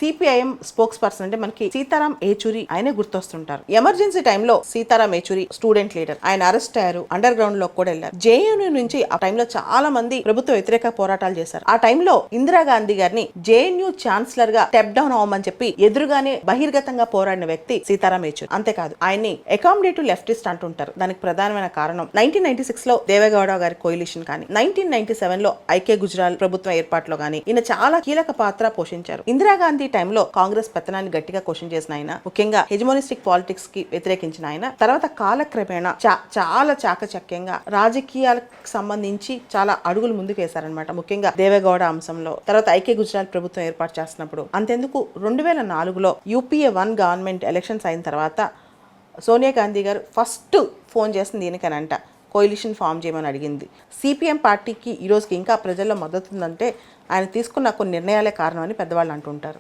CPIM spokes person అంటే మనకి సీతారాం ఏచూరి ఆయనే గుర్తొస్తుంటారు. ఎమర్జెన్సీ టైంలో సీతారాం ఏచూరి స్టూడెంట్ లీడర్, ఆయన అరెస్ట్ అయ్యారు, అండర్ గ్రౌండ్ లో కూడా వెళ్ళారు. జేఎన్యూ నుంచి ఆ టైంలో చాలా మంది ప్రభుత్వ వ్యతిరేక పోరాటాలు చేశారు. ఆ టైంలో ఇందిరాగాంధీ గారిని జేఎన్యూ ఛాన్సలర్ గా స్టెప్ డౌన్ అవ్వమని చెప్పి ఎదురుగానే బహిర్గతంగా పోరాడిన వ్యక్తి సీతారాం ఏచూరి. అంతేకాదు ఆయన్ని అకామిడేటివ్ లెఫ్టిస్ట్ అంటుంటారు. దానికి ప్రధానమైన కారణం 1996 లో దేవేగౌడ గారి కోయిలిషన్ కానీ 1997 లో ఐకే గుజరాల్ ప్రభుత్వం ఏర్పాటులో కానీ ఈయన చాలా కీలక పాత్ర పోషించారు. ఇందిరాగాంధీ టైంలో కాంగ్రెస్ పెత్తనాన్ని గట్టిగా క్వశ్చన్ చేసిన ఆయన, ముఖ్యంగా హెజమోనిస్టిక్ పాలిటిక్స్ కి వ్యతిరేకించిన ఆయన, తర్వాత కాలక్రమేణా చాలా చాకచక్యంగా రాజకీయాలకు సంబంధించి చాలా అడుగులు ముందుకు వేశారనమాట. ముఖ్యంగా దేవేగౌడ అంశంలో, తర్వాత ఐకే గుజరాల్ ప్రభుత్వం ఏర్పాటు చేస్తున్నప్పుడు. అంతెందుకు 2004లో యూపీఏ 1 గవర్నమెంట్ ఎలక్షన్స్ అయిన తర్వాత సోనియా గాంధీ గారు ఫస్ట్ ఫోన్ చేసింది దీనికనంట, కోయిలిషన్ ఫామ్ చేయమని అడిగింది. సిపిఎం పార్టీకి ఈ రోజుకి ఇంకా ప్రజల్లో మద్దతు ఉందంటే ఆయన తీసుకున్న కొన్ని నిర్ణయాలే కారణం అని పెద్దవాళ్ళు అంటుంటారు.